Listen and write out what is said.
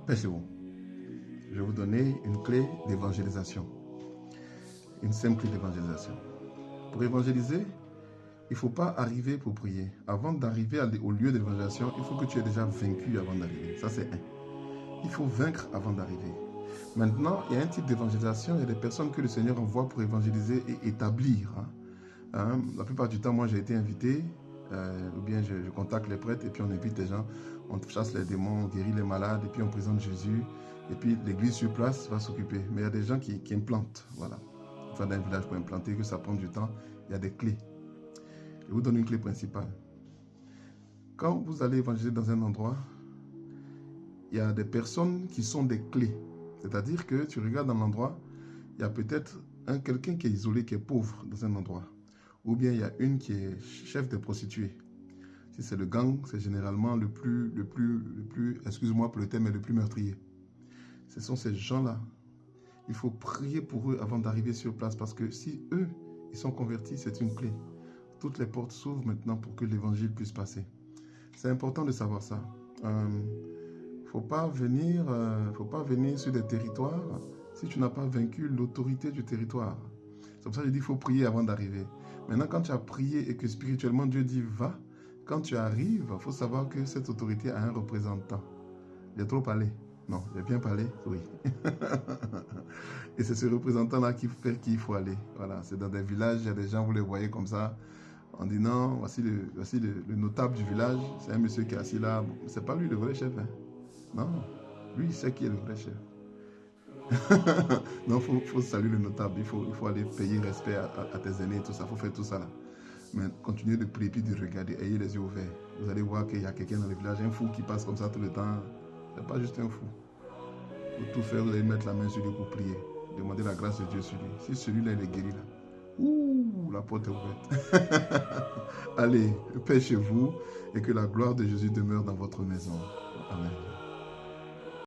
Baissez-vous. Je vais vous donner une clé d'évangélisation. Une simple clé d'évangélisation. Pour évangéliser, il ne faut pas arriver pour prier. Avant d'arriver au lieu d'évangélisation, il faut que tu aies déjà vaincu avant d'arriver. Ça, c'est un. Il faut vaincre avant d'arriver. Maintenant, il y a un type d'évangélisation. Il y a des personnes que le Seigneur envoie pour évangéliser et établir. La plupart du temps, moi, j'ai été invité, ou bien je contacte les prêtres, et puis on invite les gens, on chasse les démons, on guérit les malades, et puis on présente Jésus, et puis l'église sur place va s'occuper. Mais il y a des gens qui implantent, voilà. Enfin, d'un village pour implanter, que ça prend du temps, il y a des clés. Je vous donne une clé principale. Quand vous allez évangéliser dans un endroit, il y a des personnes qui sont des clés. C'est-à-dire que tu regardes dans l'endroit, il y a peut-être quelqu'un qui est isolé, qui est pauvre dans un endroit. Ou bien il y a une qui est chef de prostituée. Si c'est le gang, c'est généralement le plus, excuse-moi pour le terme, mais le plus meurtrier. Ce sont ces gens-là. Il faut prier pour eux avant d'arriver sur place parce que si eux, ils sont convertis, c'est une clé. Toutes les portes s'ouvrent maintenant pour que l'évangile puisse passer. C'est important de savoir ça. Faut pas venir sur des territoires si tu n'as pas vaincu l'autorité du territoire. C'est pour ça que je dis qu'il faut prier avant d'arriver. Maintenant, quand tu as prié et que spirituellement Dieu dit va, quand tu arrives, il faut savoir que cette autorité a un représentant. J'ai trop parlé. Non, j'ai bien parlé. Oui. Et c'est ce représentant-là vers qui il faut aller. Voilà, c'est dans des villages, il y a des gens, vous les voyez comme ça. On dit non, voici le notable du village. C'est un monsieur qui est assis là. Bon, c'est pas lui le vrai chef. Hein. Non, lui, il sait qui est le vrai chef. Non, il faut saluer le notable. Il faut aller payer respect à tes aînés et tout ça. Il faut faire tout ça là. Mais continuez de prier puis de regarder. Ayez les yeux ouverts. Vous allez voir qu'il y a quelqu'un dans le village, un fou qui passe comme ça tout le temps. C'est pas juste un fou. Il faut tout faire. Vous allez mettre la main sur lui pour prier. Demandez la grâce de Dieu sur lui. Si celui-là, il est guéri là. Ouh, la porte est ouverte. Allez, paix chez vous et que la gloire de Jésus demeure dans votre maison. Amen.